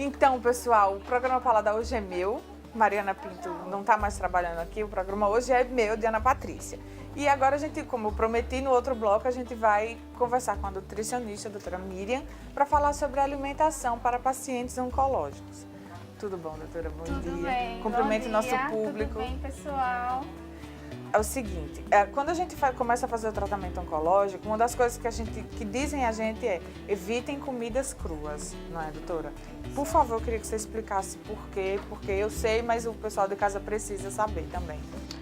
Então, pessoal, o programa Paladar hoje é meu. Mariana Pinto não está mais trabalhando aqui, o programa hoje é meu, de Ana Patrícia. E agora a gente, como eu prometi no outro bloco, a gente vai conversar com a nutricionista, a doutora Miriam, para falar sobre alimentação para pacientes oncológicos. Tudo bom, doutora? Bom Tudo dia. bem. Cumprimento Bom nosso dia. público. Tudo bem, pessoal? É o seguinte, quando a gente começa a fazer o tratamento oncológico, uma das coisas que dizem a gente é evitem comidas cruas, não é, doutora? Por favor, eu queria que você explicasse por quê, porque eu sei, mas o pessoal de casa precisa saber também.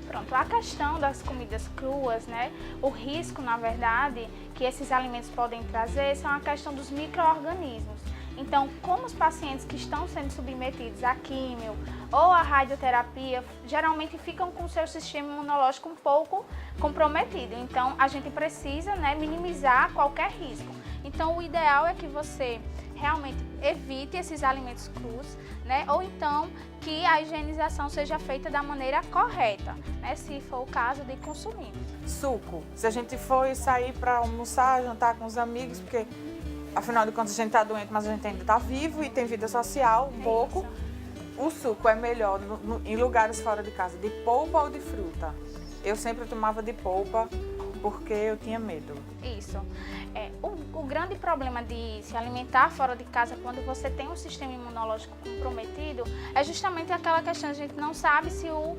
Pronto, a questão das comidas cruas, né? O risco, na verdade, que esses alimentos podem trazer são a questão dos micro-organismos. Então, como os pacientes que estão sendo submetidos à químio ou à radioterapia, geralmente ficam com o seu sistema imunológico um pouco comprometido. Então, a gente precisa, né, minimizar qualquer risco. Então, o ideal é que você realmente evite esses alimentos crus, né? Ou então que a higienização seja feita da maneira correta, né? Se for o caso de consumir. Suco, se a gente for sair para almoçar, jantar com os amigos, porque afinal de contas a gente está doente, mas a gente ainda está vivo e tem vida social um pouco. O suco é melhor em lugares fora de casa, de polpa ou de fruta. Eu sempre tomava de polpa porque eu tinha medo. Isso. O grande problema de se alimentar fora de casa quando você tem um sistema imunológico comprometido é justamente aquela questão, a gente não sabe se o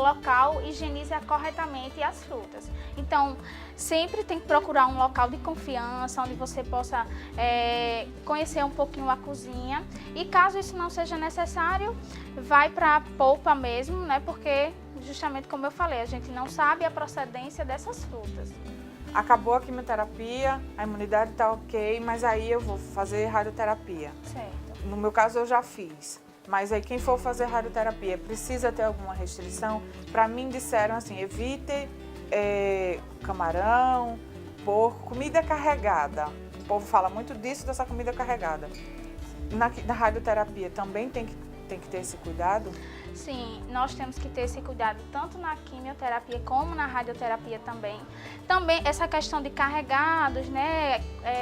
local higieniza corretamente as frutas. Então, sempre tem que procurar um local de confiança, onde você possa conhecer um pouquinho a cozinha. E caso isso não seja necessário, vai para a polpa mesmo, né? Porque, justamente como eu falei, a gente não sabe a procedência dessas frutas. Acabou a quimioterapia, a imunidade está ok, mas aí eu vou fazer radioterapia. Certo. No meu caso eu já fiz, mas aí quem for fazer radioterapia precisa ter alguma restrição? Para mim disseram assim, evite camarão, porco, comida carregada. O povo fala muito disso, dessa comida carregada. Na radioterapia também tem que ter esse cuidado? Sim, nós temos que ter esse cuidado tanto na quimioterapia como na radioterapia também. Também essa questão de carregados, né,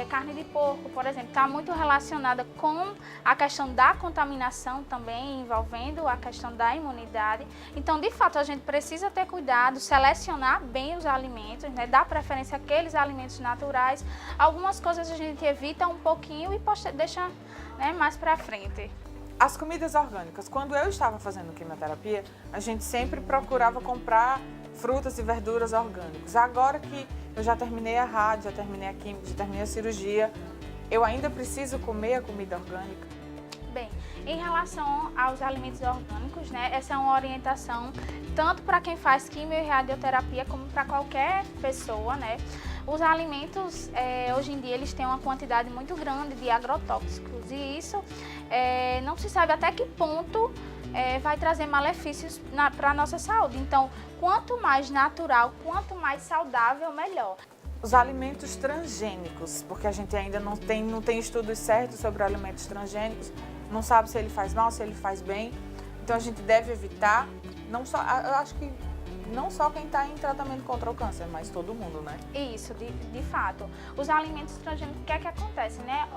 carne de porco, por exemplo, está muito relacionada com a questão da contaminação também, envolvendo a questão da imunidade. Então, de fato, a gente precisa ter cuidado, selecionar bem os alimentos, né, dar preferência àqueles alimentos naturais. Algumas coisas a gente evita um pouquinho e deixa, né, mais para frente. As comidas orgânicas, quando eu estava fazendo quimioterapia, a gente sempre procurava comprar frutas e verduras orgânicas. Agora que eu já terminei a rádio, já terminei a química, já terminei a cirurgia, eu ainda preciso comer a comida orgânica? Bem, em relação aos alimentos orgânicos, né, essa é uma orientação tanto para quem faz quimio e radioterapia como para qualquer pessoa, né? Os alimentos, hoje em dia, eles têm uma quantidade muito grande de agrotóxicos e isso não se sabe até que ponto vai trazer malefícios para a nossa saúde. Então, quanto mais natural, quanto mais saudável, melhor. Os alimentos transgênicos, porque a gente ainda não tem estudos certos sobre alimentos transgênicos, não sabe se ele faz mal, se ele faz bem, então a gente deve evitar, eu acho que não só quem está em tratamento contra o câncer, mas todo mundo, né? Isso, de fato. Os alimentos transgênicos, o que é que acontece, né?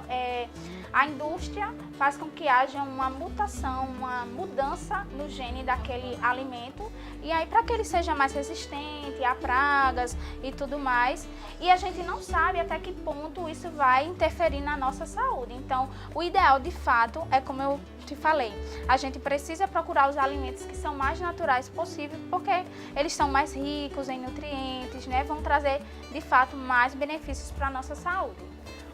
A indústria faz com que haja uma mutação, uma mudança no gene daquele alimento e aí para que ele seja mais resistente a pragas e tudo mais. E a gente não sabe até que ponto isso vai interferir na nossa saúde. Então, o ideal, de fato, é como eu te falei, a gente precisa procurar os alimentos que são mais naturais possível, porque eles são mais ricos em nutrientes, né? Vão trazer, de fato, mais benefícios para a nossa saúde.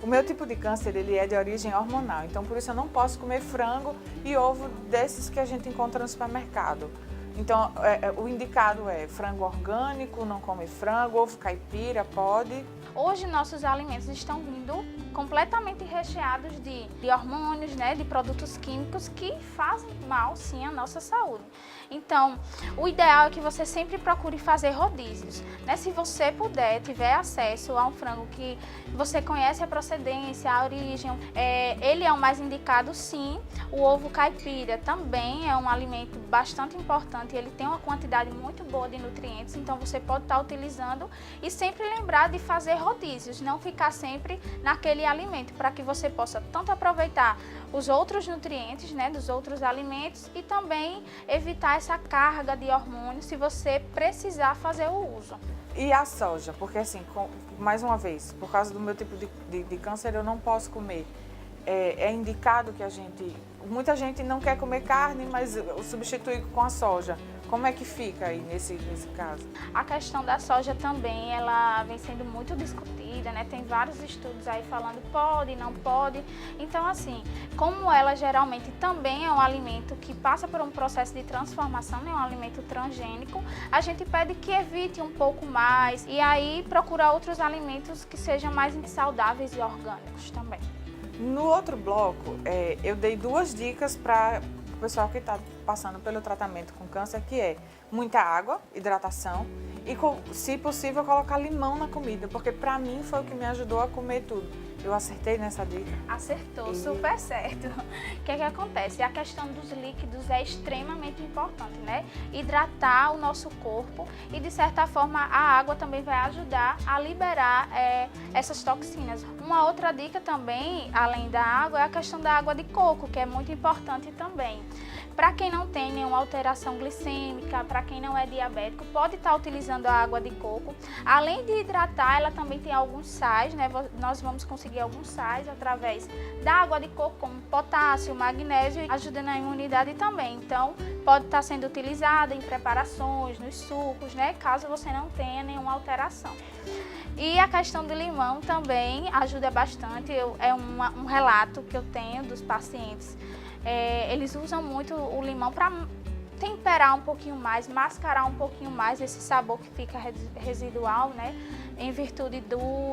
O meu tipo de câncer, ele é de origem hormonal, então por isso eu não posso comer frango e ovo desses que a gente encontra no supermercado. Então, o indicado é frango orgânico, não come frango, ovo caipira, pode. Hoje, nossos alimentos estão vindo completamente recheados de hormônios, né, de produtos químicos que fazem mal, sim, à nossa saúde. Então, o ideal é que você sempre procure fazer rodízios, né? Se você puder, tiver acesso a um frango que você conhece a procedência, a origem, ele é o mais indicado, sim. O ovo caipira também é um alimento bastante importante, ele tem uma quantidade muito boa de nutrientes, então você pode estar utilizando e sempre lembrar de fazer rodízios, não ficar sempre naquele alimento, para que você possa tanto aproveitar os outros nutrientes, né, dos outros alimentos e também evitar essa carga de hormônios se você precisar fazer o uso. E a soja? Porque assim, mais uma vez, por causa do meu tipo de câncer, eu não posso comer. É indicado que muita gente não quer comer carne, mas substitui com a soja. Como é que fica aí nesse caso? A questão da soja também, ela vem sendo muito discutida, né? Tem vários estudos aí falando pode, não pode. Então, assim, como ela geralmente também é um alimento que passa por um processo de transformação, né? Um alimento transgênico, a gente pede que evite um pouco mais e aí procurar outros alimentos que sejam mais saudáveis e orgânicos também. No outro bloco, eu dei 2 dicas para o pessoal que está passando pelo tratamento com câncer, que é muita água, hidratação e, se possível, colocar limão na comida, porque para mim foi o que me ajudou a comer tudo. Eu acertei nessa dica? Acertou, super certo. O que acontece? A questão dos líquidos é extremamente importante, né? Hidratar o nosso corpo e, de certa forma, a água também vai ajudar a liberar essas toxinas. Uma outra dica também, além da água, é a questão da água de coco, que é muito importante também. Para quem não tem nenhuma alteração glicêmica, para quem não é diabético, pode estar utilizando a água de coco. Além de hidratar, ela também tem alguns sais, né? Nós vamos conseguir alguns sais através da água de coco, como potássio, magnésio, ajuda na imunidade também. Então, pode estar sendo utilizada em preparações, nos sucos, né? Caso você não tenha nenhuma alteração. E a questão do limão também ajuda bastante. É um relato que eu tenho dos pacientes. Eles usam muito o limão para temperar um pouquinho mais, mascarar um pouquinho mais esse sabor que fica residual, né? Em virtude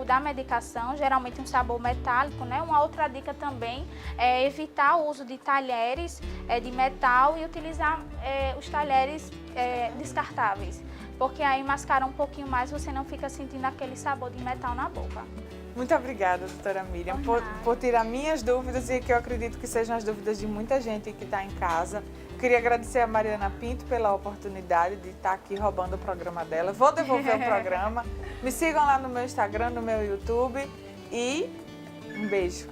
da medicação, geralmente um sabor metálico, né? Uma outra dica também é evitar o uso de talheres de metal e utilizar os talheres descartáveis, porque aí mascara um pouquinho mais, você não fica sentindo aquele sabor de metal na boca. Muito obrigada, doutora Miriam, por tirar minhas dúvidas e que eu acredito que sejam as dúvidas de muita gente que está em casa. Queria agradecer a Mariana Pinto pela oportunidade de estar aqui roubando o programa dela. Vou devolver o programa. Me sigam lá no meu Instagram, no meu YouTube e um beijo.